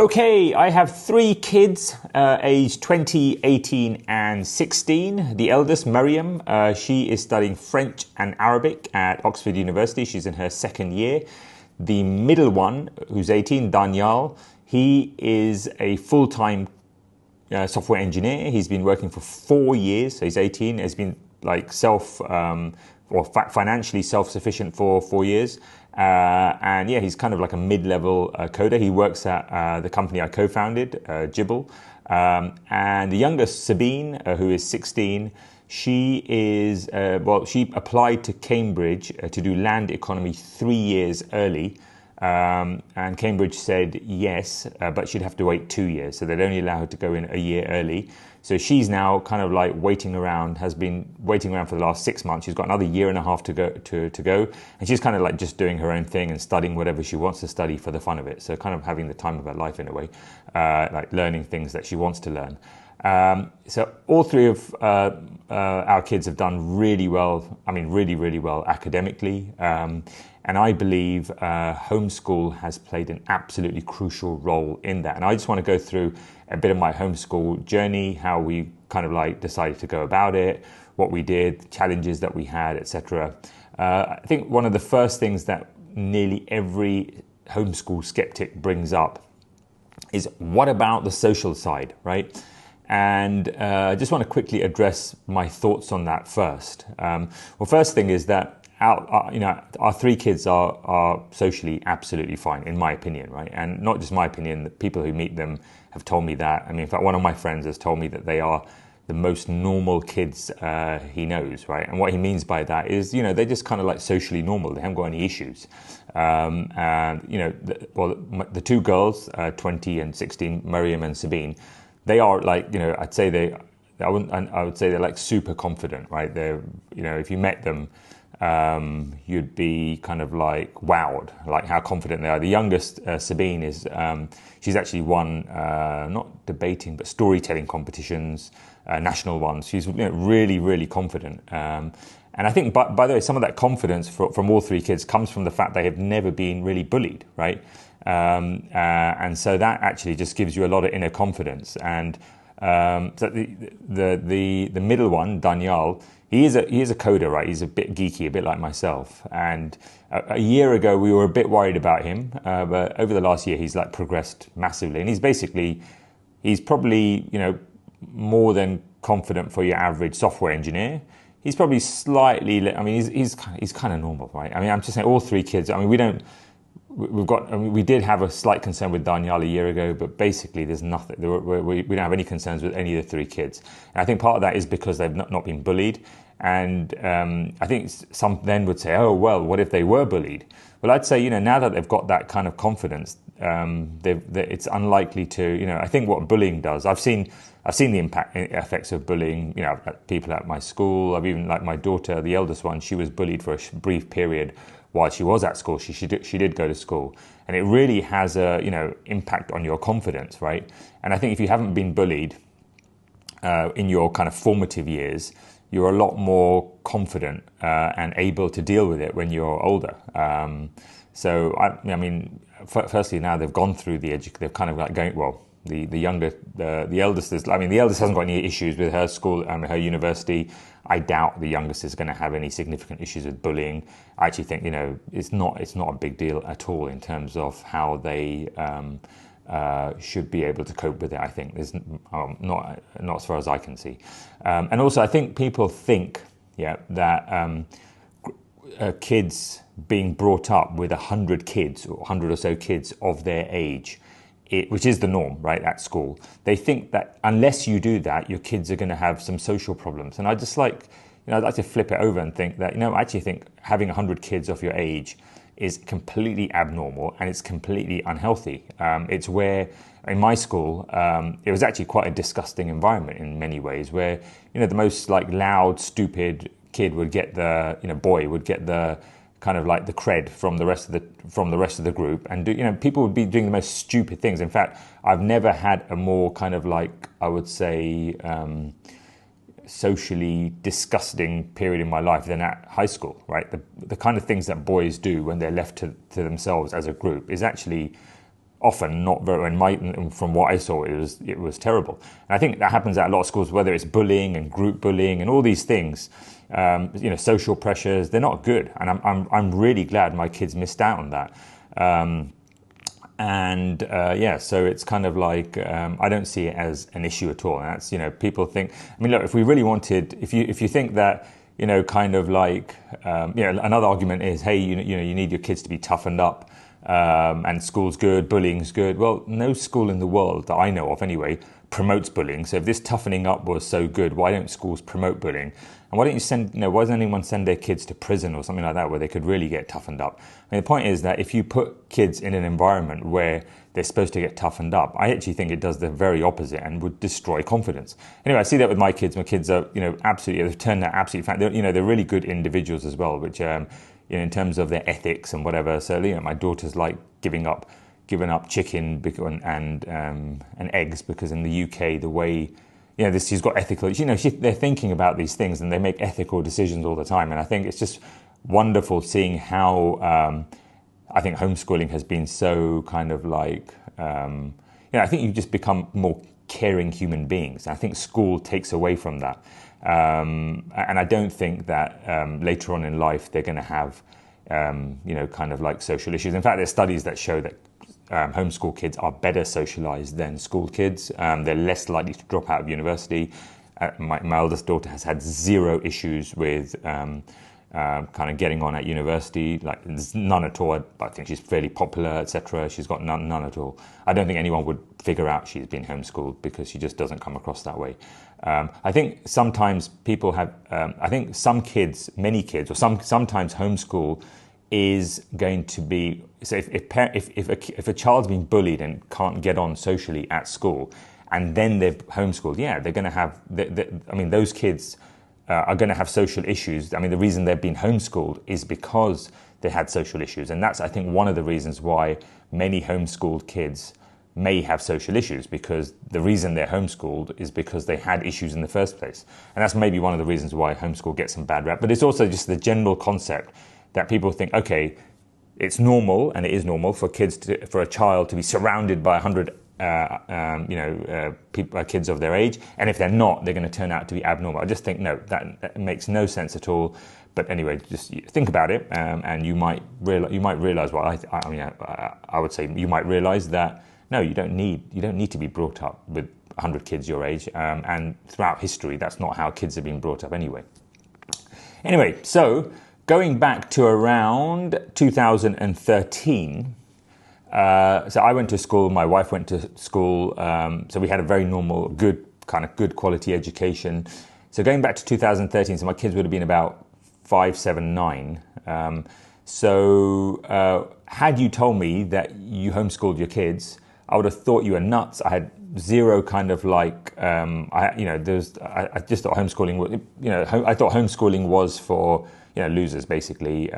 Okay, I have three kids, aged 20, 18 and 16. The eldest, Miriam, she is studying French and Arabic at Oxford University. She's in her second year. The middle one, who's 18, Daniel, he is a full-time software engineer. He's been working for 4 years. So he's 18, has been like financially self-sufficient for 4 years. And yeah, he's kind of like a mid-level coder. He works at the company I co-founded, Jibble. And the youngest, Sabine, who is 16, she is, she applied to Cambridge to do land economy 3 years early. And Cambridge said yes, but she'd have to wait 2 years. So they'd only allow her to go in a year early. So she's now kind of like has been waiting around for the last 6 months. She's got another year and a half to go. And she's kind of like just doing her own thing and studying whatever she wants to study for the fun of it. So kind of having the time of her life in a way, like learning things that she wants to learn. So all three of our kids have done really well. I mean, really, really well academically. And I believe homeschool has played an absolutely crucial role in that. And I just want to go through a bit of my homeschool journey, how we kind of like decided to go about it, what we did, challenges that we had, etc. I think one of the first things that nearly every homeschool skeptic brings up is, what about the social side, right? And I just want to quickly address my thoughts on that first. Well, first thing is that our three kids are socially absolutely fine, in my opinion, right? And not just my opinion, the people who meet them have told me that. I mean, in fact, one of my friends has told me that they are the most normal kids he knows, right? And what he means by that is, they're just kind of like socially normal. They haven't got any issues. And, the two girls, 20 and 16, Miriam and Sabine, they are like, I would say they're like super confident, right? They're, if you met them, you'd be kind of like wowed, like how confident they are. The youngest, Sabine, is she's actually won not debating but storytelling competitions, national ones. She's really, really confident. And I think, by the way, some of that confidence from all three kids comes from the fact they have never been really bullied, right? And so that actually just gives you a lot of inner confidence. And so the middle one, Daniel, he is a coder, right? He's a bit geeky, a bit like myself. And a year ago, we were a bit worried about him, but over the last year, he's like progressed massively. And he's probably more than confident for your average software engineer. He's probably slightly. I mean, he's kind of normal, right? I mean, I'm just saying, all three kids. I mean, we did have a slight concern with Daniel a year ago, but basically there's nothing. We don't have any concerns with any of the three kids. And I think part of that is because they've not been bullied. And I think some then would say, oh, well, what if they were bullied? Well, I'd say, now that they've got that kind of confidence, it's unlikely to, I think what bullying does, I've seen the effects of bullying, people at my school. I've even, like my daughter, the eldest one, she was bullied for a brief period while she was at school. She did go to school, and it really has a impact on your confidence, right? And I think if you haven't been bullied in your kind of formative years, you're a lot more confident and able to deal with it when you're older. So I mean, firstly, now they've gone through they've kind of like going, well, the eldest hasn't got any issues with her school and her university. I doubt the youngest is going to have any significant issues with bullying. I actually think it's not a big deal at all in terms of how they should be able to cope with it. I think there's not as far as I can see. And also, I think people think that kids being brought up with 100 kids or 100 or so kids of their age, which is the norm, right, at school. They think that unless you do that, your kids are going to have some social problems. And I just like, I'd like to flip it over and think that, I actually think having 100 kids of your age is completely abnormal and it's completely unhealthy. It's where, in my school, it was actually quite a disgusting environment in many ways, where, the most like loud, stupid kid would get boy would get the kind of like the cred from the rest of the group, and people would be doing the most stupid things. In fact, I've never had a more kind of like, I would say, socially disgusting period in my life than at high school, right? The kind of things that boys do when they're left to themselves as a group is actually often not very. And from what I saw, it was terrible. And I think that happens at a lot of schools, whether it's bullying and group bullying and all these things. Social pressures, they're not good, and I'm really glad my kids missed out on that. So it's kind of like I don't see it as an issue at all. And that's, people think. I mean, look, if we really wanted, if you think that, kind of like, another argument is, hey, you need your kids to be toughened up, and school's good, bullying's good. Well, no school in the world that I know of, anyway, promotes bullying. So if this toughening up was so good, why don't schools promote bullying? And why don't you why doesn't anyone send their kids to prison or something like that, where they could really get toughened up? I mean, the point is that if you put kids in an environment where they're supposed to get toughened up, I actually think it does the very opposite and would destroy confidence. Anyway, I see that with my kids. My kids are, absolutely, they've turned out absolutely fine. They're really good individuals as well, which, in terms of their ethics and whatever. So, my daughter's like giving up chicken and eggs, because in the UK, the way, she's got ethical, they're thinking about these things and they make ethical decisions all the time. And I think it's just wonderful seeing how, I think homeschooling has been so kind of like, I think you just become more caring human beings. I think school takes away from that. And I don't think that later on in life they're going to have, kind of like social issues. In fact, there's studies that show that homeschool kids are better socialized than school kids. They're less likely to drop out of university. My eldest daughter has had zero issues with kind of getting on at university, like none at all. I think she's fairly popular, etc. She's got none at all. I don't think anyone would figure out she's been homeschooled, because she just doesn't come across that way. I think sometimes people have, I think many kids, or sometimes homeschool is going to be, so if a child's been bullied and can't get on socially at school, and then they're homeschooled, they're going to have, those kids are going to have social issues. I mean, the reason they've been homeschooled is because they had social issues. And that's, I think, one of the reasons why many homeschooled kids may have social issues, because the reason they're homeschooled is because they had issues in the first place. And that's maybe one of the reasons why homeschool gets some bad rap. But it's also just the general concept that people think, okay, it's normal, and it is normal for a child to be surrounded by 100 kids of their age, and if they're not, they're going to turn out to be abnormal. I just think, no, that makes no sense at all. But anyway, just think about it, and you might realize. Well, I would say you might realize that no, you don't need to be brought up with 100 kids your age, and throughout history, that's not how kids have been brought up anyway. Anyway, so going back to around 2013. So I went to school, my wife went to school, so we had a very normal, good quality education. So going back to 2013, so my kids would have been about 5, 7, 9. Had you told me that you homeschooled your kids, I would have thought you were nuts. I had zero kind of like, I just thought homeschooling was, I thought homeschooling was for, losers basically,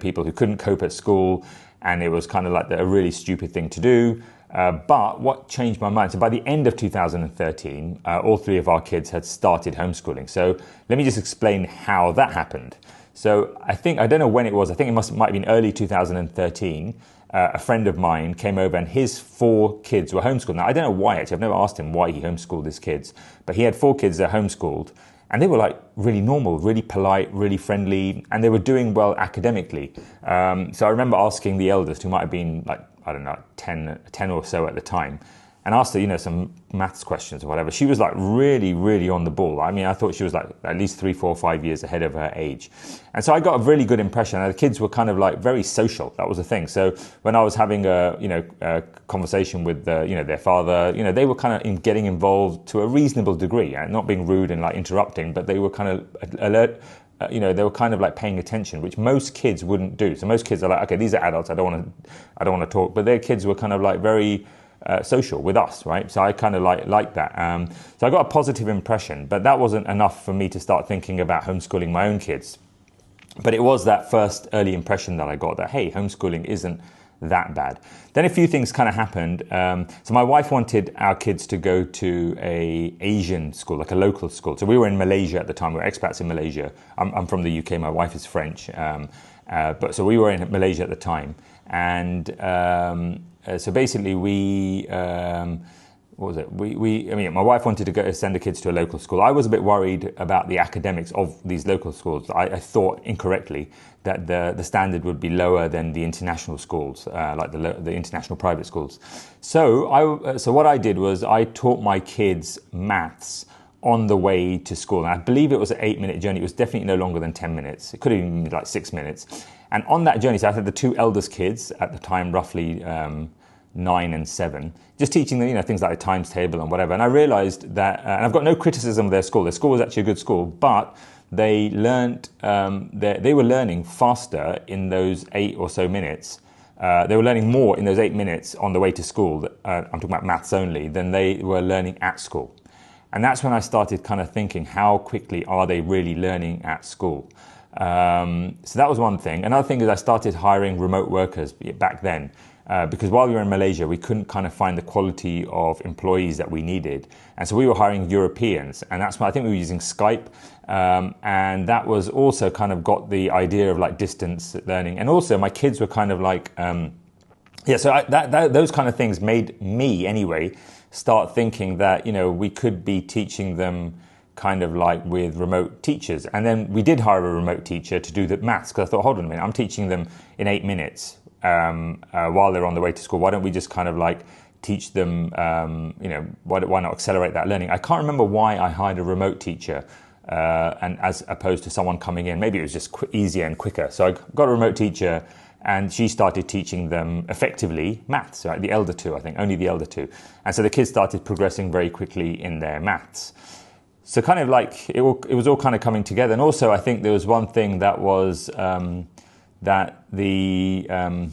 people who couldn't cope at school. And it was kind of like a really stupid thing to do. But what changed my mind? So by the end of 2013, all 3 of our kids had started homeschooling. So let me just explain how that happened. So I don't know when it was. I think it might have been early 2013. A friend of mine came over and his 4 kids were homeschooled. Now, I don't know why, actually. I've never asked him why he homeschooled his kids. But he had 4 kids that homeschooled. And they were like really normal, really polite, really friendly, and they were doing well academically. So I remember asking the eldest, who might have been like, I don't know, 10 or so at the time, and asked her, some maths questions or whatever. She was like really, really on the ball. I mean, I thought she was like at least 3, 4, 5 years ahead of her age. And so I got a really good impression. And the kids were kind of like very social. That was the thing. So when I was having a conversation with their father, they were kind of getting involved to a reasonable degree, and not being rude and like interrupting, but they were kind of alert. They were kind of like paying attention, which most kids wouldn't do. So most kids are like, okay, these are adults. I don't want to talk. But their kids were kind of like very social with us, right? So I kind of like that. So I got a positive impression, but that wasn't enough for me to start thinking about homeschooling my own kids. But it was that first early impression that I got that, hey, homeschooling isn't that bad. Then a few things kind of happened. So my wife wanted our kids to go to a Asian school, like a local school. So we were in Malaysia at the time. We were expats in Malaysia. I'm from the UK. My wife is French. But so we were in Malaysia at the time. And so basically we, what was it? I mean, my wife wanted to go send the kids to a local school. I was a bit worried about the academics of these local schools. I thought incorrectly that the standard would be lower than the international schools, like the international private schools. So what I did was I taught my kids maths on the way to school. And I believe it was an 8-minute journey. It was definitely no longer than 10 minutes. It could have even been like 6 minutes. And on that journey, so I had the two eldest kids at the time, roughly 9 and 7, just teaching them, things like a times table and whatever. And I realized that, and I've got no criticism of their school. Their school was actually a good school, but they learned, they were learning faster in those 8 or so minutes. They were learning more in those 8 minutes on the way to school, I'm talking about maths only, than they were learning at school. And that's when I started kind of thinking, how quickly are they really learning at school? So that was one thing. Another thing is I started hiring remote workers back then, because while we were in Malaysia, we couldn't kind of find the quality of employees that we needed. And so we were hiring Europeans, and that's why I think we were using Skype. And that was also kind of got the idea of like distance learning. And also my kids were kind of like, so those kind of things made me anyway start thinking that, we could be teaching them kind of like with remote teachers. And then we did hire a remote teacher to do the maths, because I thought, hold on a minute, I'm teaching them in 8 minutes while they're on the way to school. Why don't we just kind of like teach them, why not accelerate that learning? I can't remember why I hired a remote teacher and as opposed to someone coming in. Maybe it was just easier and quicker. So I got a remote teacher, and she started teaching them effectively maths, right? The elder two, I think, only the elder two. And so the kids started progressing very quickly in their maths. So kind of like it was all kind of coming together. And also I think there was one thing that was that I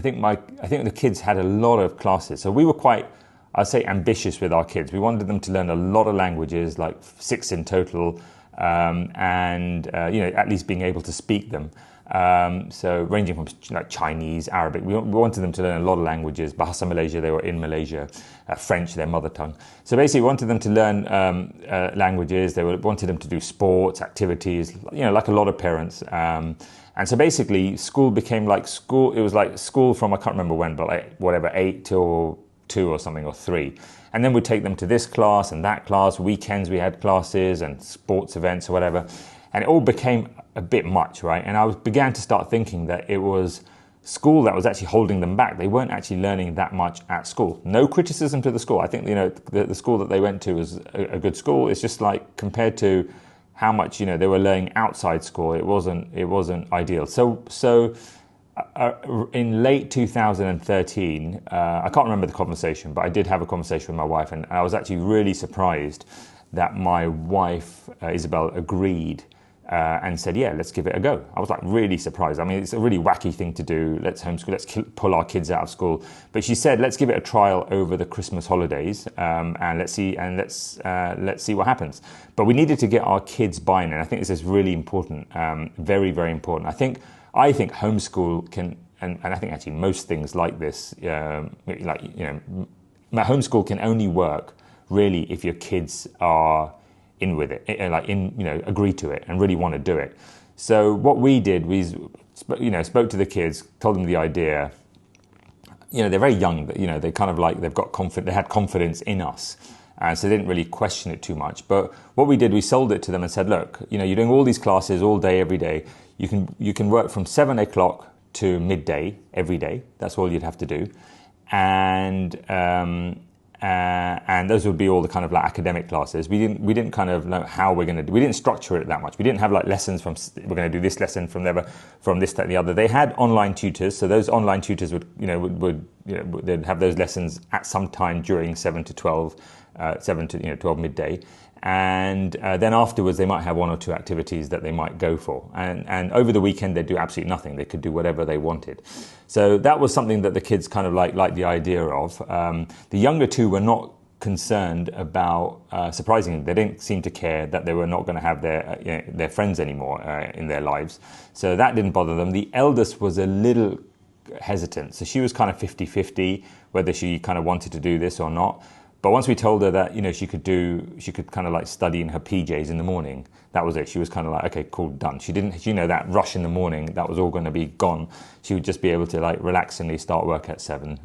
think the kids had a lot of classes. So we were quite, I'd say, ambitious with our kids. We wanted them to learn a lot of languages, like 6 in total, and at least being able to speak them. So ranging from like Chinese, Arabic, we wanted them to learn a lot of languages. Bahasa Malaysia, they were in Malaysia, French, their mother tongue. So basically we wanted them to learn languages. Wanted them to do sports, activities, like a lot of parents. And so basically school became like school. It was like school from, I can't remember when, but like whatever, 8 till 2 or something, or 3. And then we'd take them to this class and that class. Weekends we had classes and sports events or whatever. And it all became a bit much, right? And I began to start thinking that it was school that was actually holding them back. They weren't actually learning that much at school. No criticism to the school. I think, the school that they went to was a good school. It's just like compared to how much, they were learning outside school, it wasn't ideal. So in late 2013, I can't remember the conversation, but I did have a conversation with my wife, and I was actually really surprised that my wife, Isabel, agreed and said, yeah, let's give it a go. I was like really surprised. I mean, it's a really wacky thing to do. Let's homeschool, let's pull our kids out of school. But she said, let's give it a trial over the Christmas holidays and let's see what happens. But we needed to get our kids buy-in, and I think this is really important, very, very important. I think homeschool can, and I think actually most things like this, homeschool can only work really if your kids are in with it, agree to it and really want to do it. So what we did was, spoke to the kids, told them the idea. They're very young, but they kind of like they had confidence in us, and so they didn't really question it too much. But what we did, we sold it to them and said, look, you're doing all these classes all day, every day. You can work from 7 o'clock to midday every day. That's all you'd have to do, and those would be all the kind of like academic classes. We didn't kind of know how we're going to do. We didn't structure it that much. We didn't have like lessons from, we're going to do this lesson from this, that, and the other. They had online tutors, so those online tutors would they'd have those lessons at some time during 7 to 12 midday. And then afterwards, they might have 1 or 2 activities that they might go for. And over the weekend, they'd do absolutely nothing. They could do whatever they wanted. So that was something that the kids kind of liked the idea of. The younger two were not concerned about, surprisingly, they didn't seem to care that they were not going to have their friends anymore in their lives. So that didn't bother them. The eldest was a little hesitant. So she was kind of 50-50, whether she kind of wanted to do this or not. But once we told her that, she could kind of like study in her PJs in the morning, that was it. She was kind of like, okay, cool, done. She didn't, that rush in the morning, that was all going to be gone. She would just be able to like relaxingly start work at 7 in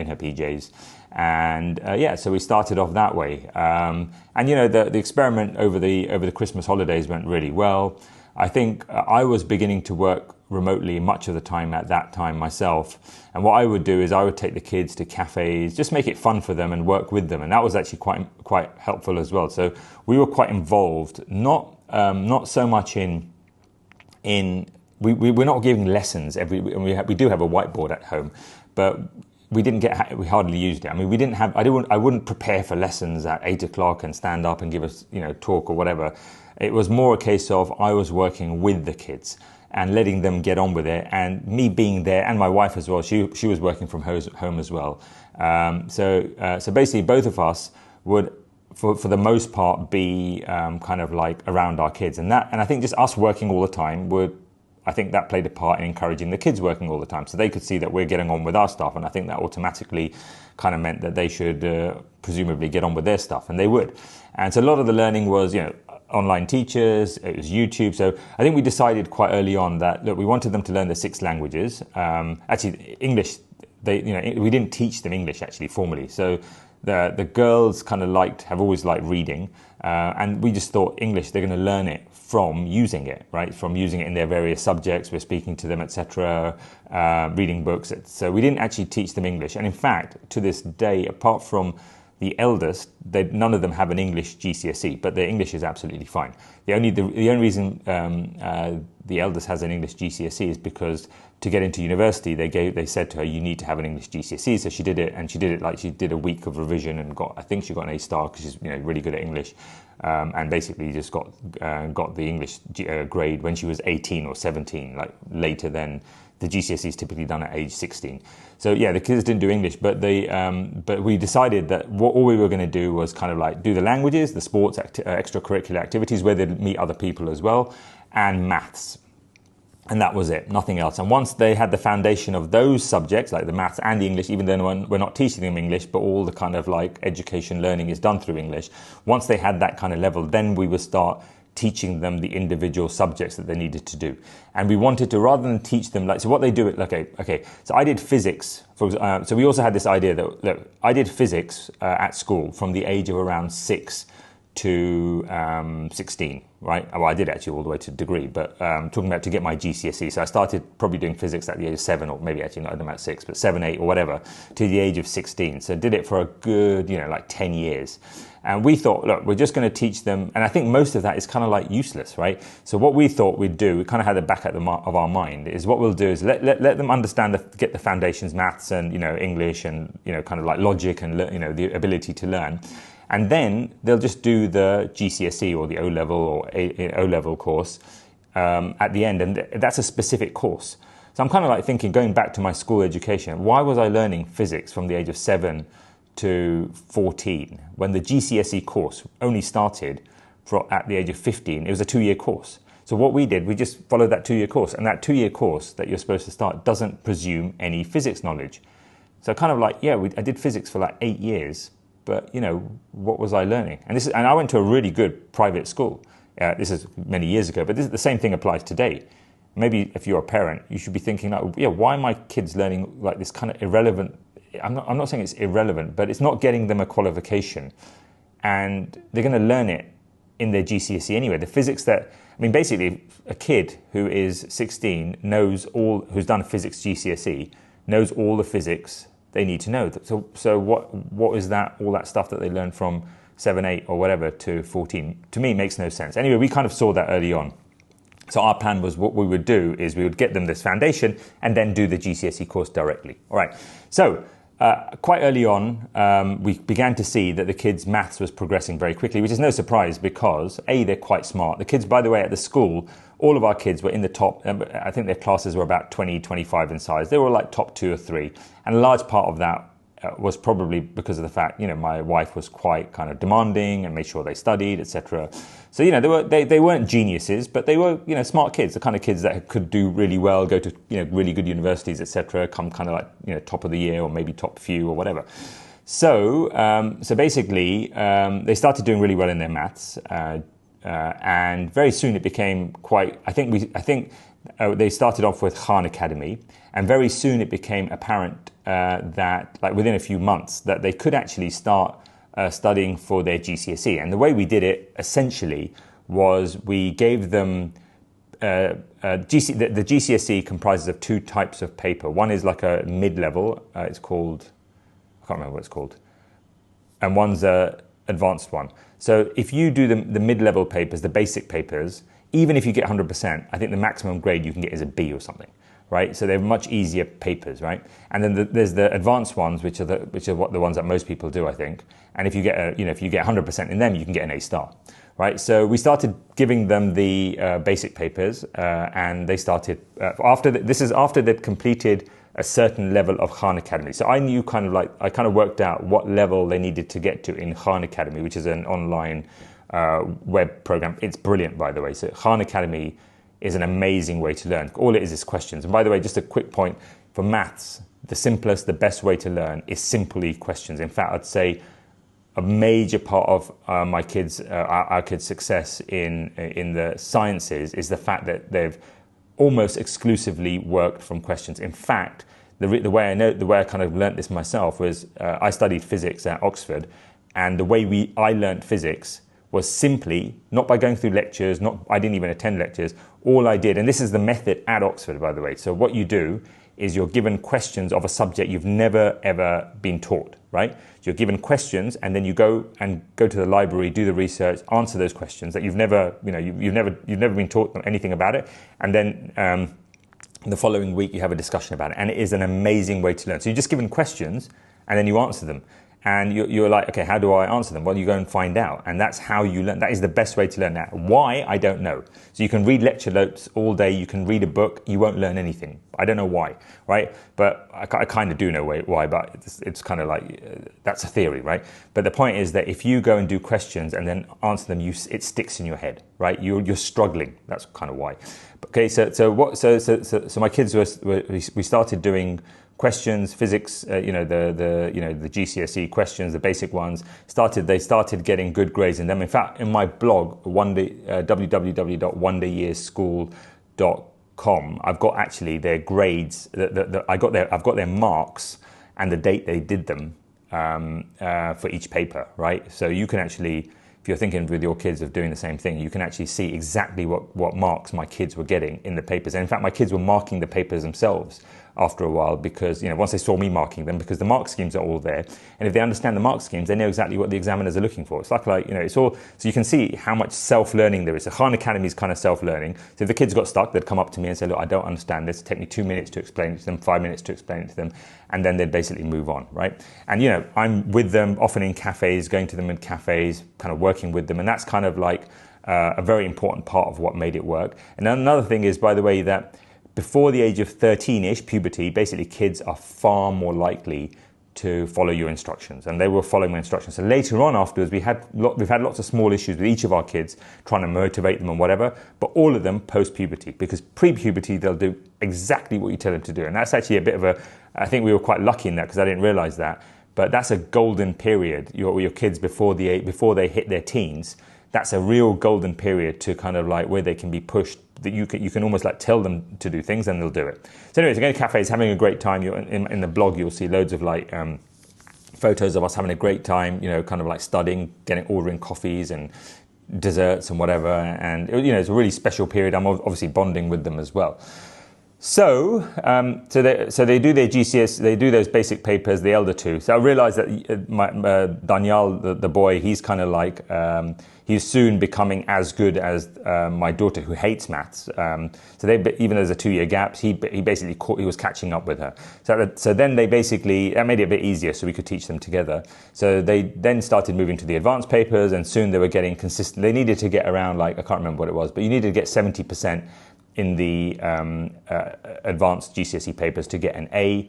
her PJs. And so we started off that way. And the experiment over the Christmas holidays went really well. I think I was beginning to work remotely much of the time at that time myself. And what I would do is I would take the kids to cafes, just make it fun for them and work with them. And that was actually quite helpful as well. So we were quite involved, not so much we're not giving lessons we do have a whiteboard at home, but we hardly used it. I mean, I wouldn't prepare for lessons at 8 o'clock and stand up and give a talk or whatever. It was more a case of I was working with the kids and letting them get on with it, and me being there, and my wife as well. She was working from home as well. So basically, both of us would, for the most part, be kind of like around our kids, and I think just us working all the time I think that played a part in encouraging the kids working all the time, so they could see that we're getting on with our stuff, and I think that automatically kind of meant that they should presumably get on with their stuff, and they would. And so a lot of the learning was, online teachers, it was YouTube. So I think we decided quite early on that, look, we wanted them to learn the 6 languages. Actually, English, we didn't teach them English actually formally. So the girls kind of have always liked reading, and we just thought English, they're going to learn it from using it, right? From using it in their various subjects, we're speaking to them, etc., reading books. So we didn't actually teach them English. And in fact, to this day, apart from the eldest, none of them have an English GCSE, but their English is absolutely fine. The only reason the eldest has an English GCSE is because to get into university, they said to her, you need to have an English GCSE. So she did it, and she did it like she did a week of revision and I think she got an A star because she's really good at English, and basically just got the English grade when she was 18 or 17, like later than the GCSE is typically done at age 16. So yeah, the kids didn't do English, but we decided that all we were going to do was kind of like do the languages, the sports, extracurricular activities where they'd meet other people as well, and maths. And that was it, nothing else. And once they had the foundation of those subjects, like the maths and the English, even though we're not teaching them English, but all the kind of like education learning is done through English. Once they had that kind of level, then we would start teaching them the individual subjects that they needed to do. And we wanted to, rather than teach them, so what they do, so I did physics. So we also had this idea that, look, I did physics at school from the age of around 6 to 16, right? Well, I did actually all the way to degree, but talking about to get my GCSE. So I started probably doing physics at the age of 7, or maybe actually not at 6, but 7, 8 or whatever, to the age of 16. So did it for a good, 10 years. And we thought, look, we're just going to teach them. And I think most of that is kind of like useless, right? So what we thought we'd do, we kind of had it back at of our mind, is what we'll do is let them understand, get the foundations, maths and, English and, kind of like logic and, the ability to learn. And then they'll just do the GCSE or the O-level or O-level course at the end. And that's a specific course. So I'm kind of like thinking, going back to my school education, why was I learning physics from the age of 7 to 14 when the GCSE course only started at the age of 15? It was a 2-year course. So what we did, we just followed that 2-year course. And that 2-year course that you're supposed to start doesn't presume any physics knowledge. So kind of like, I did physics for like 8 years. But, what was I learning? And I went to a really good private school. This is many years ago, but the same thing applies today. Maybe if you're a parent, you should be thinking, why are my kids learning like this kind of irrelevant? I'm not saying it's irrelevant, but it's not getting them a qualification. And they're going to learn it in their GCSE anyway. The physics basically a kid who is 16 who's done physics GCSE, knows all the physics they need to know. So what is that, all that stuff that they learn from 7, 8 or whatever to 14? To me, it makes no sense. Anyway, we kind of saw that early on. So our plan was, what we would do is we would get them this foundation and then do the GCSE course directly. All right. So quite early on, we began to see that the kids' maths was progressing very quickly, which is no surprise because they're quite smart. The kids, by the way, at the school, all of our kids were in the top, I think their classes were about 20, 25 in size. They were like top 2 or 3. And a large part of that was probably because of the fact, my wife was quite kind of demanding and made sure they studied, etc. So, they weren't geniuses, but they were, smart kids, the kind of kids that could do really well, go to, really good universities, etc., come kind of like, top of the year or maybe top few or whatever. So basically, they started doing really well in their maths, and very soon it became quite. I think they started off with Khan Academy, and very soon it became apparent that, like within a few months, that they could actually start studying for their GCSE. And the way we did it essentially was we gave them. The GCSE comprises of two types of paper. One is like a mid-level. It's called. I can't remember what it's called. And one's a advanced one. So if you do the mid-level papers, the basic papers, even if you get 100%, I think the maximum grade you can get is a B or something, right? So they're much easier papers, right? And then there's the advanced ones, which are the ones that most people do, I think. And if you get if you get 100% in them, you can get an A star, right? So we started giving them the basic papers, and they started this is after they'd completed a certain level of Khan Academy. So I knew I kind of worked out what level they needed to get to in Khan Academy, which is an online web program. It's brilliant, by the way. So Khan Academy is an amazing way to learn. All it is questions. And by the way, just a quick point, for maths, the simplest, the best way to learn is simply questions. In fact, I'd say a major part of our kids' success in the sciences is the fact that they've almost exclusively worked from questions. In fact, the way I kind of learnt this myself was I studied physics at Oxford, and the way I learnt physics was simply not by going through lectures. I didn't even attend lectures. All I did, and this is the method at Oxford, by the way. So what you do is you're given questions of a subject you've never ever been taught, right? So you're given questions, and then you go to the library, do the research, answer those questions that you've never been taught anything about it, and then the following week you have a discussion about it, and it is an amazing way to learn. So you're just given questions, and then you answer them. And you're like, okay, how do I answer them? Well, you go and find out. And that's how you learn. That is the best way to learn that. Why? I don't know. So you can read lecture notes all day. You can read a book. You won't learn anything. I don't know why, right? But I kind of do know why, but it's kind of like, that's a theory, right? But the point is that if you go and do questions and then answer them, it sticks in your head, right? You're struggling. That's kind of why. Okay, so my kids we started doing questions, physics, the GCSE questions, the basic ones. They started getting good grades in them. In fact, in my blog, www.wonderyearschool.com, I've got actually their grades. I've got their marks and the date they did them for each paper, right? So you can actually, if you're thinking with your kids of doing the same thing, you can actually see exactly what marks my kids were getting in the papers. And in fact, my kids were marking the papers themselves after a while, because once they saw me marking them, because the mark schemes are all there, and if they understand the mark schemes, they know exactly what the examiners are looking for. It's like it's all, so you can see how much self-learning there is. So Khan Academy is kind of self-learning. So if the kids got stuck, they'd come up to me and say, look, I don't understand this. It'd take me 2 minutes to explain it to them, 5 minutes to explain it to them, and then they'd basically move on, right? And I'm with them often in cafes, going to them in cafes, kind of working with them, and that's kind of like a very important part of what made it work. And another thing is, by the way, that before the age of 13-ish, puberty, basically kids are far more likely to follow your instructions, and they were following my instructions. So later on afterwards, we've had lots of small issues with each of our kids, trying to motivate them and whatever, but all of them post-puberty, because pre-puberty, they'll do exactly what you tell them to do. And that's actually a bit of I think we were quite lucky in that, because I didn't realize that, but that's a golden period. Your kids before they hit their teens, that's a real golden period to kind of like where they can be pushed, that you can almost like tell them to do things and they'll do it. So anyways, going to cafes, having a great time. In the blog, you'll see loads of like photos of us having a great time, kind of like studying, ordering coffees and desserts and whatever. And it's a really special period. I'm obviously bonding with them as well. So they do their GCS, they do those basic papers, the elder two. So I realized that Daniel, the boy, he's kind of like, he's soon becoming as good as my daughter, who hates maths. So even though there's a 2-year gap, he was catching up with her. So then they basically, that made it a bit easier so we could teach them together. So they then started moving to the advanced papers, and soon they were getting consistent. They needed to get around, like, I can't remember what it was, but you needed to get 70% in the advanced GCSE papers to get an A.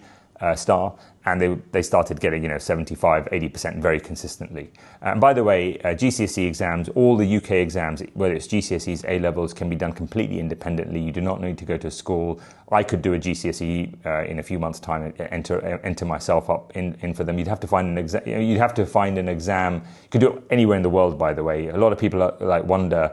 star, and they started getting 75, 80% very consistently. And by the way, GCSE exams, all the UK exams, whether it's GCSEs, A levels, can be done completely independently. You do not need to go to a school. I could do a GCSE in a few months' time, enter myself up in for them. You'd have to find an exam. You'd have to find an exam. You could do it anywhere in the world, by the way. A lot of people wonder,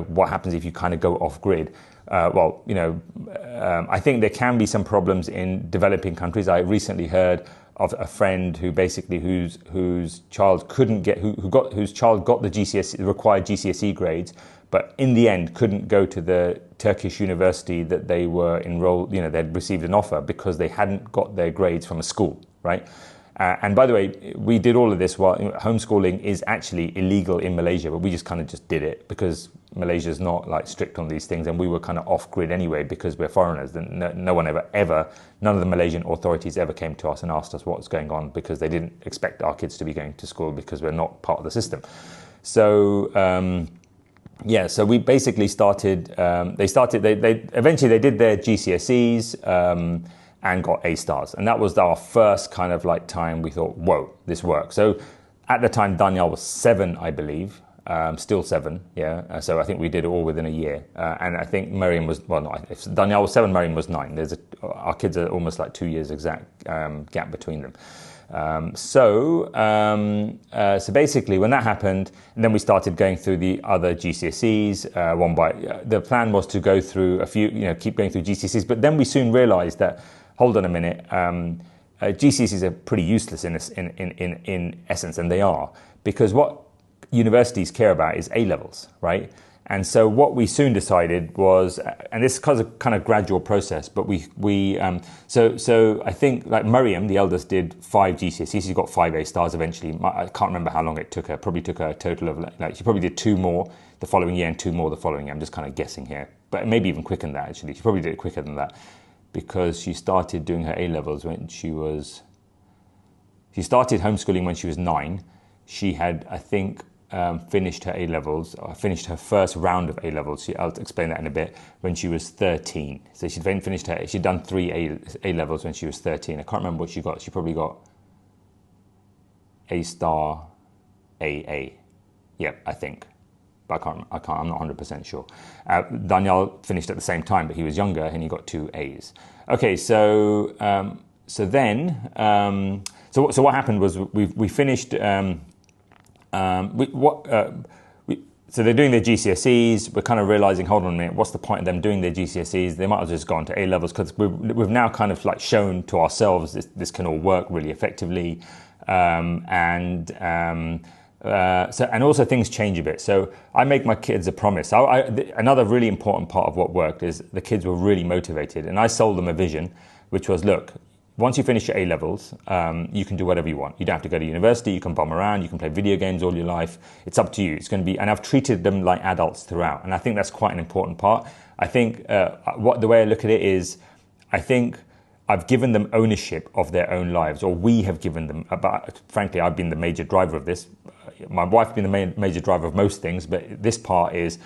what happens if you kind of go off grid. I think there can be some problems in developing countries. I recently heard of a friend who basically whose child couldn't get whose child got the required GCSE grades, but in the end couldn't go to the Turkish university that they were enrolled. They'd received an offer because they hadn't got their grades from a school, right? And by the way, we did all of this while homeschooling is actually illegal in Malaysia, but we just kind of did it because Malaysia's not strict on these things, and we were kind of off grid anyway because we're foreigners. No one ever, none of the Malaysian authorities ever came to us and asked us what's going on because they didn't expect our kids to be going to school because we're not part of the system. So so we basically started. They eventually did their GCSEs. And got A stars. And that was our first kind of time we thought, whoa, this works. So at the time, Danielle was 7, I believe, still 7, yeah. So I think we did it all within a year. And I think Miriam was, if Danielle was 7, Miriam was 9. Our kids are almost 2 years exact gap between them. So basically when that happened, and then we started going through the other GCSEs the plan was to go through a few, keep going through GCSEs, but then we soon realized that, hold on a minute, GCSEs are pretty useless in essence, and they are, because what universities care about is A levels, right? And so what we soon decided was, and this is a kind of gradual process, but so I think Miriam, the eldest, did 5 GCSEs. She got 5 A stars eventually. I can't remember how long it took her. Probably took her a total of she probably did 2 more the following year and 2 more the following year. I'm just kind of guessing here, but maybe even quicker than that. Actually, she probably did it quicker than that because she started doing her A levels when she started homeschooling when she was 9. She had, I think, finished her A levels, or finished her first round of A levels. I'll explain that in a bit. When she was 13, so she'd done 3 A levels when she was 13. I can't remember what she got. She probably got A star, AA. Yeah, I think, but I'm not 100% sure. Daniel finished at the same time, but he was younger and he got 2 A's. Okay, so what happened was we finished. So they're doing their GCSEs. We're kind of realizing, hold on a minute, what's the point of them doing their GCSEs? They might as well just go on to A levels, because we've now kind of shown to ourselves this can all work really effectively, and also things change a bit. So I make my kids a promise. Another really important part of what worked is the kids were really motivated, and I sold them a vision, which was, look, once you finish your A levels, you can do whatever you want. You don't have to go to university. You can bum around. You can play video games all your life. It's up to you. It's going to be, and I've treated them like adults throughout, and I think that's quite an important part. I think the way I look at it is, I think I've given them ownership of their own lives, or we have given them. Frankly, I've been the major driver of this. My wife's been the major driver of most things, but this part is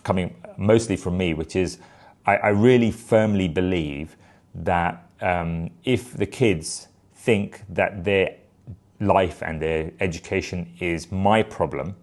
coming mostly from me, which is I really firmly believe that if the kids think that their life and their education is my problem,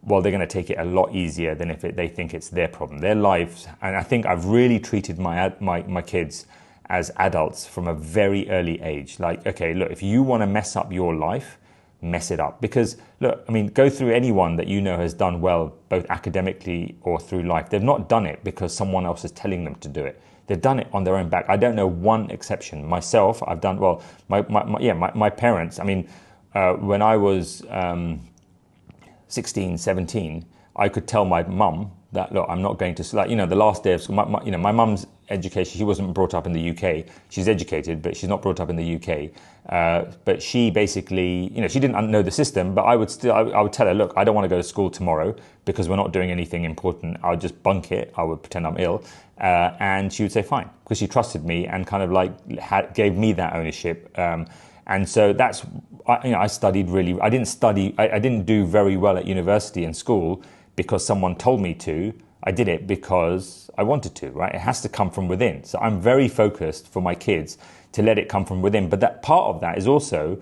well, they're going to take it a lot easier than if they think it's their problem, their lives. And I think I've really treated my kids as adults from a very early age. Okay, look, if you want to mess up your life, mess it up. Because look, I mean, go through anyone that you know has done well, both academically or through life. They've not done it because someone else is telling them to do it. They've done it on their own back. I don't know one exception. Myself, I've done, well, my parents, I mean, when I was 16, 17, I could tell my mum that, look, I'm not going to, the last day of school, my mum's education, she wasn't brought up in the UK. She's educated, but she's not brought up in the UK. But she basically, she didn't know the system, but I would tell her, look, I don't want to go to school tomorrow because we're not doing anything important. I would just bunk it. I would pretend I'm ill. And she would say, fine, because she trusted me and kind of gave me that ownership. And so that's, I studied really, I didn't do very well at university and school because someone told me to. I did it because I wanted to, right? It has to come from within. So I'm very focused for my kids to let it come from within. But that part of that is also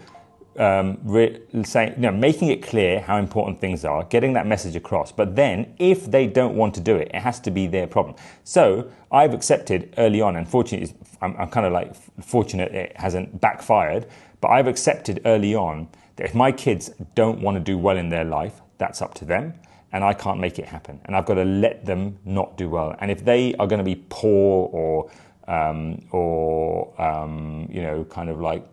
saying, making it clear how important things are, getting that message across. But then if they don't want to do it, it has to be their problem. So I've accepted early on, and fortunately, I'm kind of like fortunate it hasn't backfired, but I've accepted early on that if my kids don't want to do well in their life, that's up to them. And I can't make it happen. And I've got to let them not do well. And if they are going to be poor or kind of like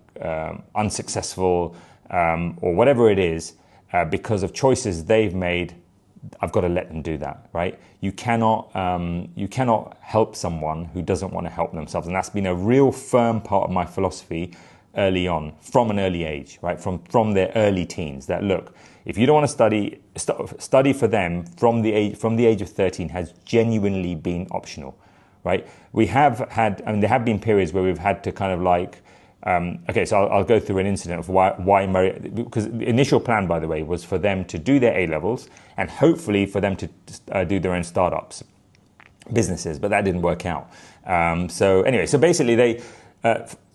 unsuccessful or whatever it is, because of choices they've made, I've got to let them do that, right? You cannot help someone who doesn't want to help themselves. And that's been a real firm part of my philosophy early on, from an early age, right? From their early teens, that look, if you don't want to study for them from the age of 13 has genuinely been optional, right? We have had, there have been periods where we've had to kind of like, so I'll go through an incident of why Maria, because the initial plan, by the way, was for them to do their A-levels and hopefully for them to do their own startups, businesses, but that didn't work out. So basically they,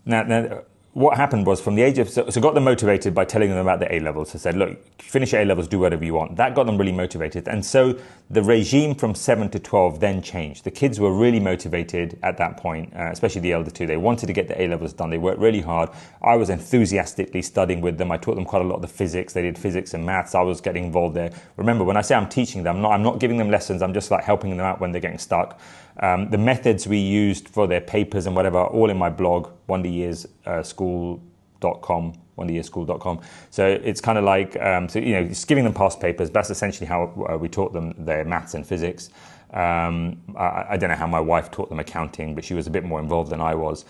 now what happened was from the age of, so got them motivated by telling them about the A-levels. I said, look, finish your A-levels, do whatever you want. That got them really motivated. And so the regime from 7 to 12 then changed. The kids were really motivated at that point, especially the elder two. They wanted to get the A-levels done. They worked really hard. I was enthusiastically studying with them. I taught them quite a lot of the physics. They did physics and maths. I was getting involved there. Remember, when I say I'm teaching them, I'm not giving them lessons. I'm just like helping them out when they're getting stuck. The methods we used for their papers and whatever are all in my blog, wonderyearsschool.com, wonderyearsschool.com. So it's kind of like, just giving them past papers. That's essentially how we taught them their maths and physics. I don't know how my wife taught them accounting, but she was a bit more involved than I was.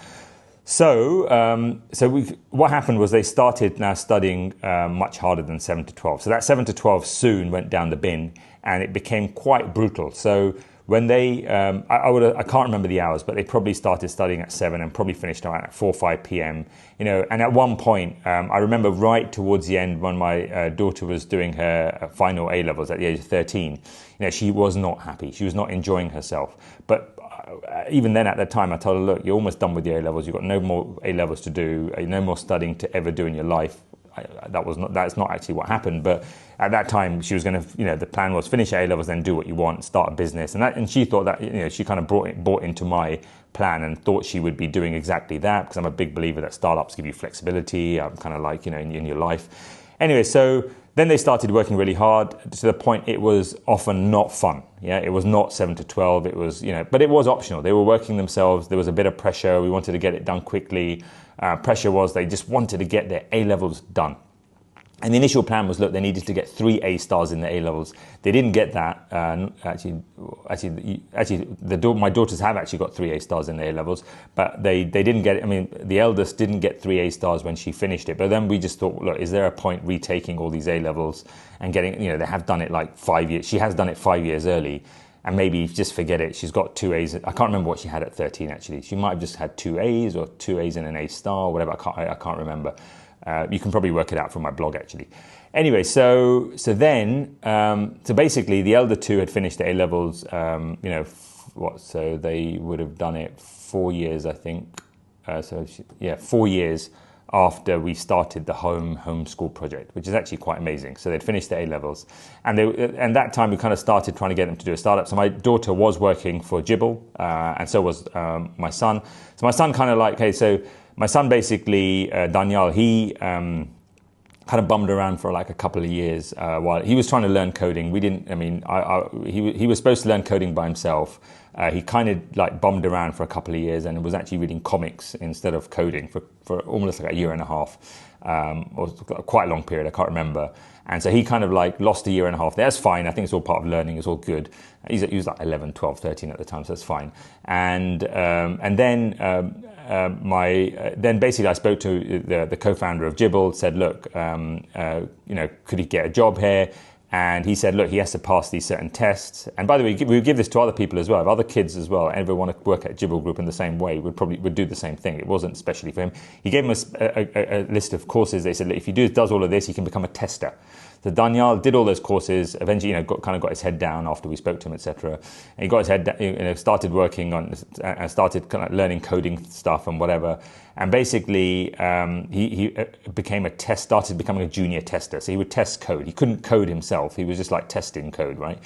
So what happened was they started now studying much harder than 7 to 12. So that 7 to 12 soon went down the bin, and it became quite brutal. So when they, I can't remember the hours, but they probably started studying at 7 and probably finished around at 4 or 5 p.m. And at one point, I remember right towards the end when my daughter was doing her final A-levels at the age of 13, she was not happy. She was not enjoying herself. But even then at that time, I told her, look, you're almost done with your A-levels. You've got no more A-levels to do, no more studying to ever do in your life. That's not actually what happened, but at that time she was going to, the plan was finish A-levels, then do what you want, start a business, and she thought that, she kind of bought into my plan and thought she would be doing exactly that, because I'm a big believer that startups give you flexibility. I'm kind of like, in your life. Anyway, so then they started working really hard to the point it was often not fun. Yeah, it was not 7 to 12. It was, but it was optional. They were working themselves. There was a bit of pressure. We wanted to get it done quickly. Pressure was they just wanted to get their A-levels done. And the initial plan was, look, they needed to get 3 A stars in the A-levels. They didn't get that. My daughters have actually got 3 A stars in the A-levels, but they didn't get it. I mean, the eldest didn't get 3 A stars when she finished it. But then we just thought, look, is there a point retaking all these A-levels and getting, they have done it like 5 years. She has done it 5 years early. And maybe just forget it. She's got 2 A's. I can't remember what she had at 13, actually. She might have just had 2 A's or 2 A's and an A star, or whatever. I can't remember. You can probably work it out from my blog, actually. Anyway, so basically the elder two had finished the A-levels, so they would have done it 4 years, I think. 4 years after we started the homeschool project, which is actually quite amazing. So they'd finished the A-levels, and that time we kind of started trying to get them to do a startup. So my daughter was working for Jibble, and so was my son. So my son kind of like, my son basically, Daniel, he kind of bummed around for like a couple of years while he was trying to learn coding. He was supposed to learn coding by himself. He kind of like bummed around for a couple of years and was actually reading comics instead of coding for almost like a year and a half, or quite a long period, I can't remember. And so he kind of like lost a year and a half. That's fine. I think it's all part of learning. It's all good. He was like 11, 12, 13 at the time, so that's fine. And then basically I spoke to the co-founder of Jibble, said, look, could he get a job here? And he said, look, he has to pass these certain tests. And by the way, we would give this to other people as well. If other kids as well ever want to work at Jibble Group in the same way, would do the same thing. It wasn't especially for him. He gave him a list of courses. They said, look, if he does all of this, he can become a tester. So Daniel did all those courses. Eventually, got his head down after we spoke to him, etc. And he got his head down, started working on, started kind of learning coding stuff and whatever. And basically, he started becoming a junior tester. So he would test code. He couldn't code himself. He was just like testing code, right?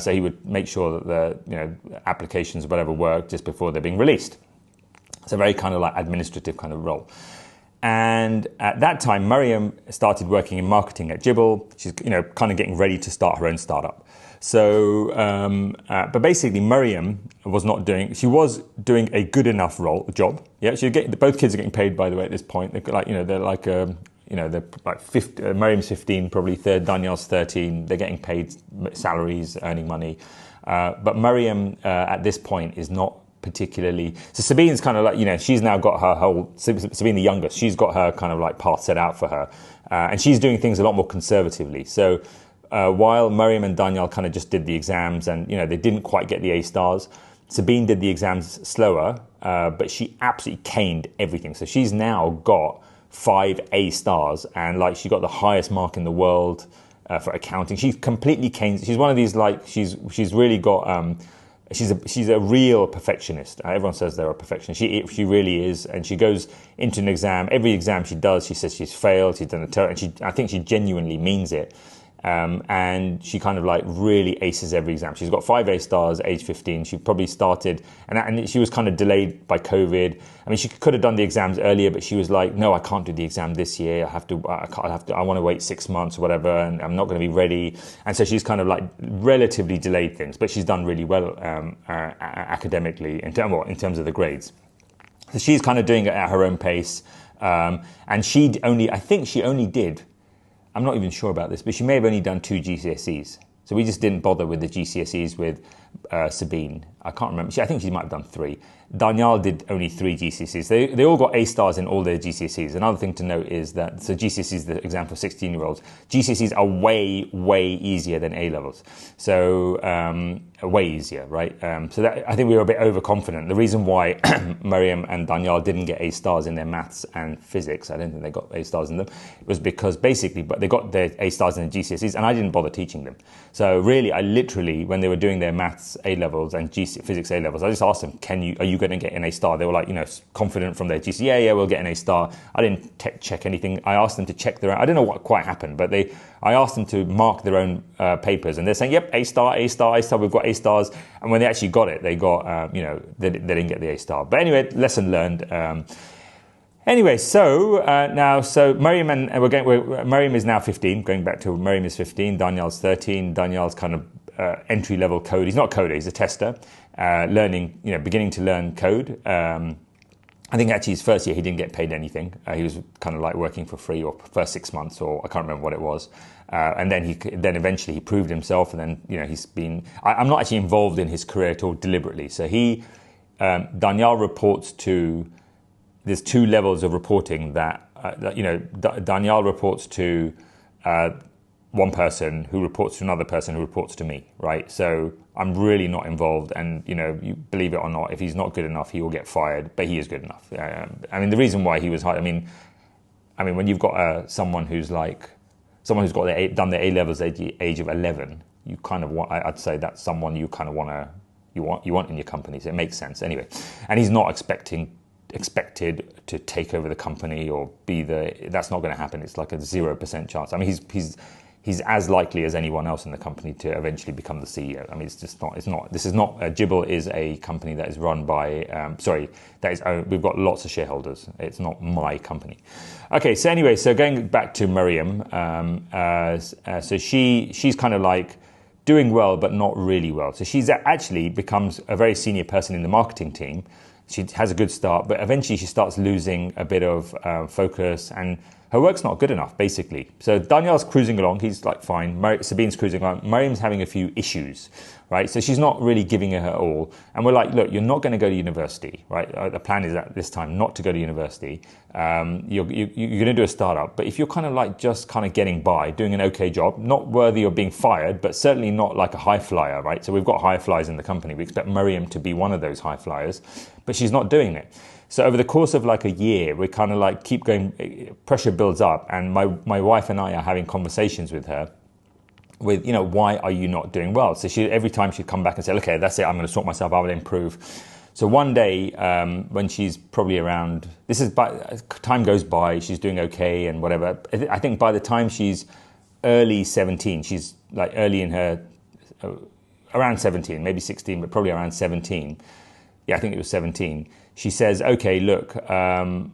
So he would make sure that the applications, whatever, worked just before they're being released. It's a very kind of like administrative kind of role. And at that time, Mariam started working in marketing at Jibbl. She's kind of getting ready to start her own startup. So, but basically, Mariam was doing a good enough job. Yeah, both kids are getting paid, by the way, at this point. They're like 50, Mariam's 15, probably Daniel's 13. They're getting paid salaries, earning money. But Mariam at this point is not particularly. So Sabine's kind of like, she's now got her whole, Sabine the youngest, she's got her kind of like path set out for her. And she's doing things a lot more conservatively. So while Mariam and Daniel kind of just did the exams and, they didn't quite get the A stars, Sabine did the exams slower, but she absolutely caned everything. So she's now got 5 A stars, and like she got the highest mark in the world for accounting. She's completely caned. She's one of these she's really got. She's a real perfectionist. Everyone says they're a perfectionist. She really is, and she goes into an exam. Every exam she does, she says she's failed. She's done and I think she genuinely means it. And she kind of like really aces every exam. She's got 5 A stars, age 15. She probably started, and she was kind of delayed by COVID. I mean, she could have done the exams earlier, but she was like, no, I can't do the exam this year. I want to wait 6 months or whatever, and I'm not going to be ready. And so she's kind of like relatively delayed things, but she's done really well academically in terms of the grades. So she's kind of doing it at her own pace. And I think she only did, I'm not even sure about this, but she may have only done 2 GCSEs. So we just didn't bother with the GCSEs with Sabine. I can't remember. I think she might have done 3. Daniel did only 3 GCSEs. They all got A stars in all their GCSEs. Another thing to note is that, GCSEs is the exam for 16-year-olds. GCSEs are way, way easier than A-levels. So way easier, right? So that, I think we were a bit overconfident. The reason why Mariam and Daniel didn't get A stars in their maths and physics, I don't think they got A stars in them, was because basically, but they got their A stars in the GCSEs, and I didn't bother teaching them. So really, I literally, when they were doing their maths A-levels and physics A-levels, I just asked them, are you going to get an A star? They were like, confident from their GCSE, yeah, we'll get an A star. I didn't check anything. I asked them to check their own. I don't know what quite happened, but I asked them to mark their own papers, and they're saying, yep, A star, A star, A star, we've got A stars. And when they actually got it, they got, they didn't get the A star. But anyway, lesson learned. Anyway, so Mariam Mariam is now 15. Going back to Mariam is 15. Daniel's 13. Daniel's kind of entry-level code. He's not a coder. He's a tester, beginning to learn code. I think actually his first year he didn't get paid anything. He was kind of like working for free, or first 6 months, or I can't remember what it was. And then eventually he proved himself, and then he's been. I'm not actually involved in his career at all deliberately. So Daniel reports to. There's 2 levels of reporting that Daniel reports to one person who reports to another person who reports to me, right? So I'm really not involved, and you believe it or not, if he's not good enough, he will get fired, but he is good enough. I mean, the reason why he was hired, I mean, when you've got someone who's got done their A levels at the age of 11, you kind of want. I'd say that's someone you kind of you want in your company. So it makes sense anyway. And he's not expected to take over the company or be that's not going to happen. It's like a 0% chance. I mean, he's as likely as anyone else in the company to eventually become the CEO. I mean, Jibbl is a company that is run by, we've got lots of shareholders. It's not my company. Okay, so anyway, going back to Mariam, so she's kind of like doing well, but not really well. So she's actually becomes a very senior person in the marketing team. She has a good start, but eventually she starts losing a bit of focus, and her work's not good enough, basically. So Daniel's cruising along. He's like fine. Sabine's cruising along. Mariam's having a few issues, right? So she's not really giving it her all. And we're like, look, you're not going to go to university, right? The plan is at this time not to go to university. You're going to do a startup. But if you're kind of like just kind of getting by, doing an okay job, not worthy of being fired, but certainly not like a high flyer, right? So we've got high flyers in the company. We expect Mariam to be one of those high flyers, but she's not doing it. So over the course of like a year, we kind of like keep going, pressure builds up, and my wife and I are having conversations with her with, why are you not doing well? So every time she'd come back and say, okay, that's it, I'm going to sort myself out and improve. So one day, when she's probably around, time goes by, she's doing okay and whatever. I think by the time she's early 17, she's like early in her, around 17, maybe 16, but probably around 17. Yeah, I think it was 17. She says, okay, look, I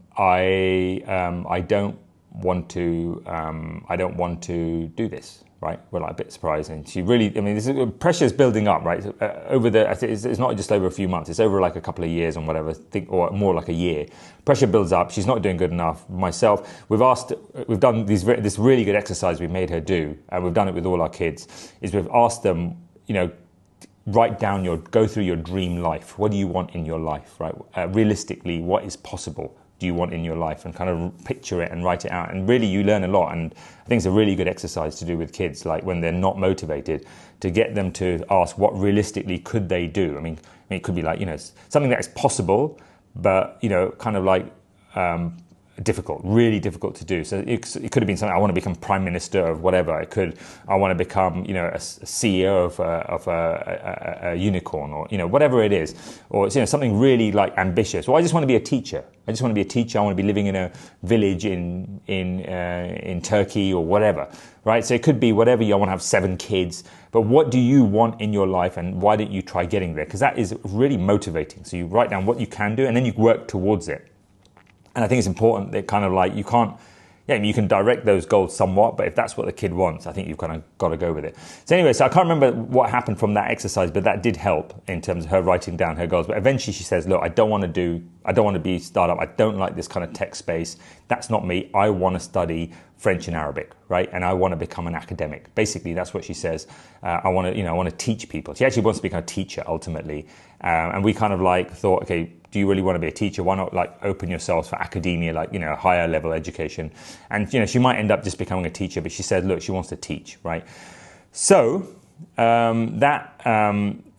don't want to do this. Right, we're like a bit surprised, and she really, pressure is building up, right? It's not just over a few months; it's over like a couple of years and whatever, or more like a year. Pressure builds up. She's not doing good enough. Myself, we've done this really good exercise we've made her do, and we've done it with all our kids. Is we've asked them, go through your dream life. What do you want in your life, right? Realistically, what is possible do you want in your life, and kind of picture it and write it out. And really you learn a lot, and I think it's a really good exercise to do with kids, like when they're not motivated, to get them to ask what realistically could they do. I mean it could be like, something that is possible, but kind of like difficult, really difficult to do. So it could have been something, I want to become prime minister of whatever. I want to become, a CEO of a unicorn, or whatever it is, or it's something really like ambitious. Or I just want to be a teacher. I want to be living in a village in Turkey or whatever, right? So it could be whatever. I want to have 7 kids, but what do you want in your life, and why don't you try getting there? Because that is really motivating. So you write down what you can do, and then you work towards it. And I think it's important that kind of like you can direct those goals somewhat, but if that's what the kid wants, I think you've kind of got to go with it. So anyway, so I can't remember what happened from that exercise, but that did help in terms of her writing down her goals. But eventually she says, look, I don't want to be startup. I don't like this kind of tech space. That's not me. I want to study French and Arabic, right? And I want to become an academic. Basically, that's what she says. I want to teach people. She actually wants to become a teacher ultimately. And we kind of like thought, okay, do you really want to be a teacher? Why not like open yourselves for academia, like, higher level education? And, she might end up just becoming a teacher, but she said, look, she wants to teach, right? So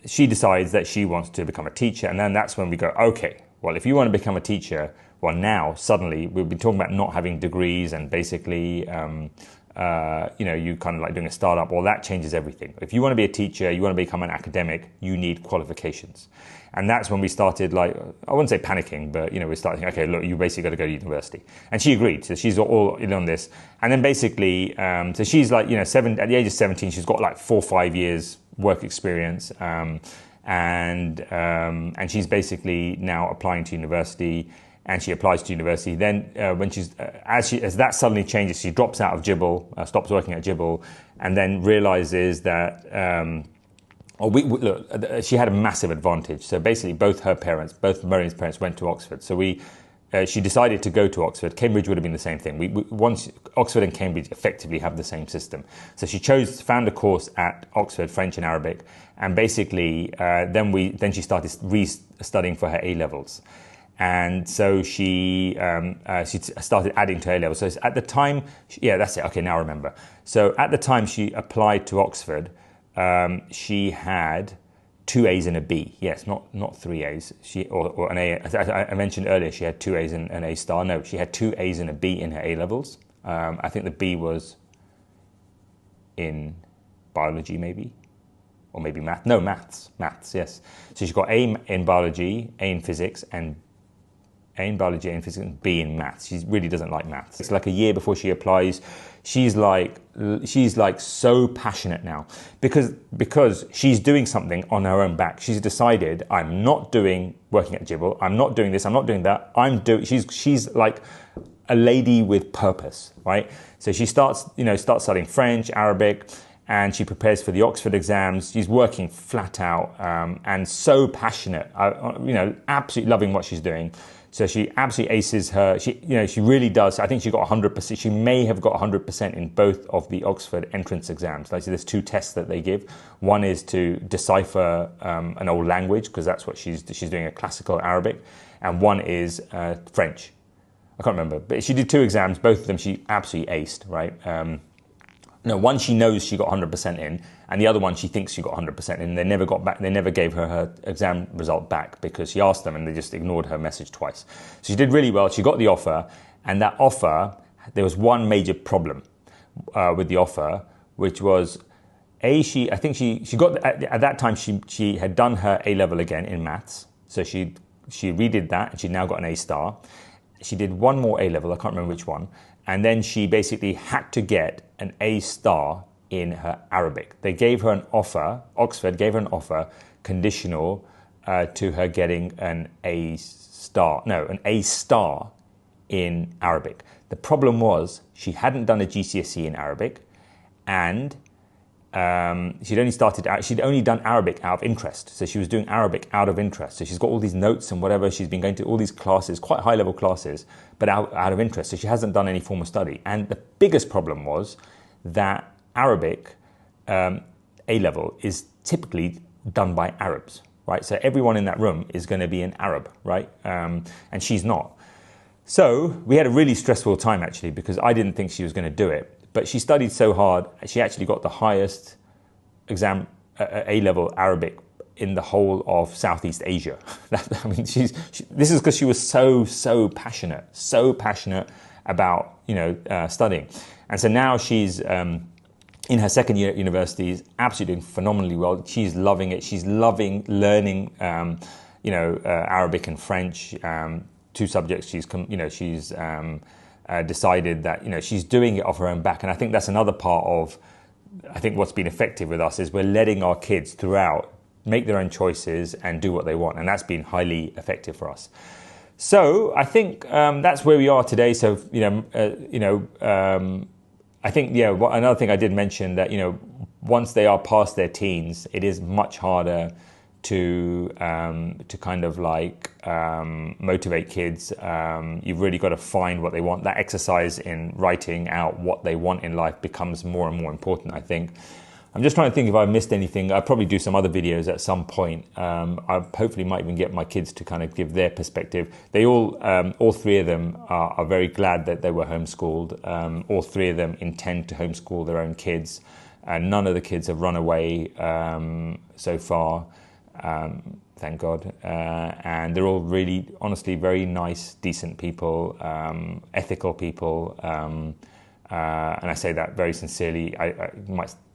she decides that she wants to become a teacher. And then that's when we go, okay, well, if you want to become a teacher, well, now suddenly we've been talking about not having degrees and basically, you kind of like doing a startup. Well, that changes everything. If you want to be a teacher, you want to become an academic, you need qualifications. And that's when we started, like, I wouldn't say panicking, but, we started thinking, okay, look, you basically got to go to university. And she agreed. So she's all in on this. And then basically, so she's like, at the age of 17, she's got like 4 or 5 years work experience. And she's basically now applying to university. And she applies to university. Then when as that suddenly changes, she drops out of Jibble, stops working at Jibble, and then realizes that she had a massive advantage. So basically, both Miriam's parents went to Oxford. So she decided to go to Oxford. Cambridge would have been the same thing. Once Oxford and Cambridge effectively have the same system. So she found a course at Oxford, French and Arabic, and basically then she started studying for her A levels. And so she started adding to A levels. So at the time, that's it. Okay, now I remember. So at the time she applied to Oxford, she had 2 A's and a B. Yes, not 3 A's. Or an A. As I mentioned earlier, she had 2 A's and an A star. No, she had 2 A's and a B in her A levels. I think the B was in biology, maybe. Or maybe math. No, maths, yes. So she got A in biology, A in physics, and A in biology, A in physics, and B in maths. She really doesn't like maths. It's like a year before she applies. She's like so passionate now because she's doing something on her own back. She's decided, I'm not doing working at Jibble. I'm not doing this. I'm not doing that. She's like a lady with purpose, right? So she starts studying French, Arabic, and she prepares for the Oxford exams. She's working flat out and so passionate. Absolutely loving what she's doing. So she absolutely aces her. She really does. I think she got 100%. She may have got 100% in both of the Oxford entrance exams. Like, so there's 2 tests that they give. One is to decipher an old language, because that's what she's doing, a classical Arabic, and one is French. I can't remember, but she did 2 exams. Both of them she absolutely aced, right? No, one she knows she got 100% in, and the other one she thinks she got 100% in. They never got back. They never gave her exam result back because she asked them and they just ignored her message twice. So she did really well. She got the offer, and that offer, there was one major problem with the offer, which was I think she got at that time she had done her A level again in maths, so she redid that and she now got an A star. She did one more A level, I can't remember which one. And then she basically had to get an A star in her Arabic. They gave her an offer, Oxford gave her an offer conditional to her getting an A star in Arabic. The problem was she hadn't done a GCSE in Arabic, and she'd only done Arabic out of interest. So she was doing Arabic out of interest. So she's got all these notes and whatever. She's been going to all these classes, quite high level classes, but out of interest. So she hasn't done any form of study. And the biggest problem was that Arabic A level is typically done by Arabs, right? So everyone in that room is going to be an Arab, right? And she's not. So we had a really stressful time actually, because I didn't think she was going to do it. But she studied so hard, she actually got the highest exam A-level Arabic in the whole of Southeast Asia. I mean, this is because she was so passionate about studying. And so now she's in her second year at university, is absolutely doing phenomenally well. She's loving it. She's loving learning, Arabic and French, two subjects. She's decided that she's doing it off her own back, and I think that's another part of what's been effective with us is we're letting our kids throughout make their own choices and do what they want, and that's been highly effective for us. So I think that's where we are today. So I think another thing I did mention that once they are past their teens, it is much harder to kind of like motivate kids. You've really got to find what they want. That exercise in writing out what they want in life becomes more and more important, I think. I'm just trying to think if I missed anything. I'll probably do some other videos at some point. I hopefully might even get my kids to kind of give their perspective. They all three of them are very glad that they were homeschooled. All three of them intend to homeschool their own kids. None of the kids have run away so far. Thank God. And they're all really, honestly, very nice, decent people, ethical people. And I say that very sincerely.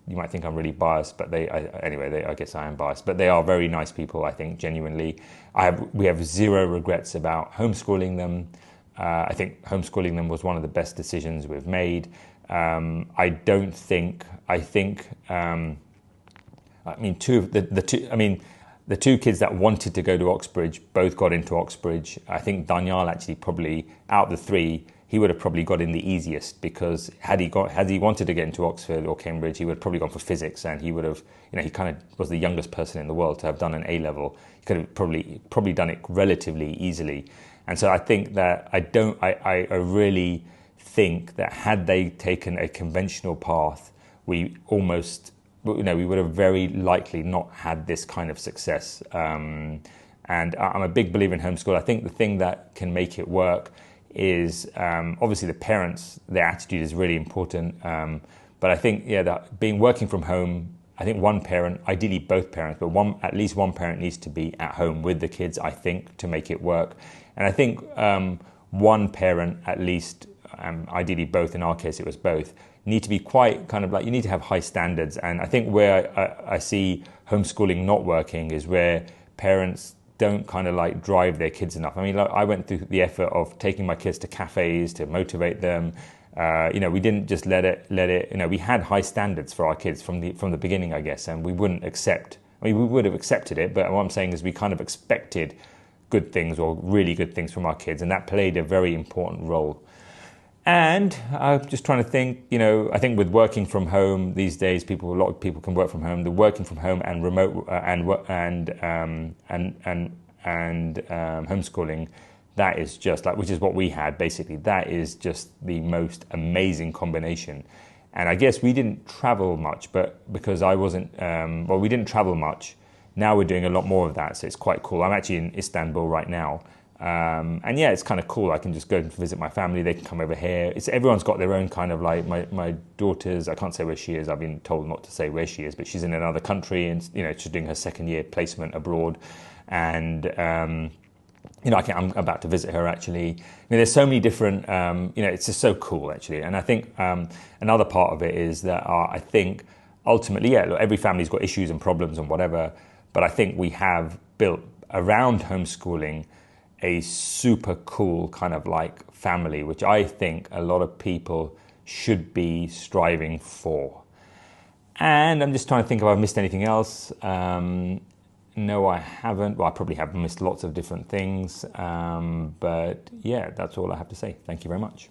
You might think I'm really biased, but I guess I am biased. But they are very nice people, I think, genuinely. We have zero regrets about homeschooling them. I think homeschooling them was one of the best decisions we've made. The two kids that wanted to go to Oxbridge both got into Oxbridge. I think Daniel actually probably, out of the three, he would have probably got in the easiest, because had he wanted to get into Oxford or Cambridge, he would have probably gone for physics, and he would have, he kind of was the youngest person in the world to have done an A-level. He could have probably done it relatively easily. And so I think that I really think that had they taken a conventional path, we would have very likely not had this kind of success. And I'm a big believer in homeschool. I think the thing that can make it work is obviously the parents, their attitude is really important. But I think, that working from home, I think one parent, ideally both parents, but at least one parent needs to be at home with the kids, I think, to make it work. And I think one parent, at least, ideally both, in our case it was both, need to be quite kind of like, you need to have high standards. And I think where I see homeschooling not working is where parents don't kind of like drive their kids enough. I mean, like, I went through the effort of taking my kids to cafes to motivate them. We didn't just let it, we had high standards for our kids from the beginning, I guess, and we would have accepted it, but what I'm saying is we kind of expected good things or really good things from our kids, and that played a very important role. And I'm just trying to think, I think with working from home these days, a lot of people can work from home. The working from home and remote and homeschooling, that is just like, which is what we had basically. That is just the most amazing combination. And I guess we didn't travel much, but because I wasn't, we didn't travel much. Now we're doing a lot more of that, so it's quite cool. I'm actually in Istanbul right now. And yeah, it's kind of cool. I can just go and visit my family. They can come over here. Everyone's got their own kind of like my daughter's. I can't say where she is. I've been told not to say where she is, but she's in another country, and she's doing her second year placement abroad, and I'm about to visit her actually. There's so many different. It's just so cool actually, and I think another part of it is that I think ultimately, yeah, look, every family's got issues and problems and whatever, but I think we have built around homeschooling a super cool kind of like family, which I think a lot of people should be striving for. And I'm just trying to think if I've missed anything else. No, I haven't. Well, I probably have missed lots of different things. But yeah, that's all I have to say. Thank you very much.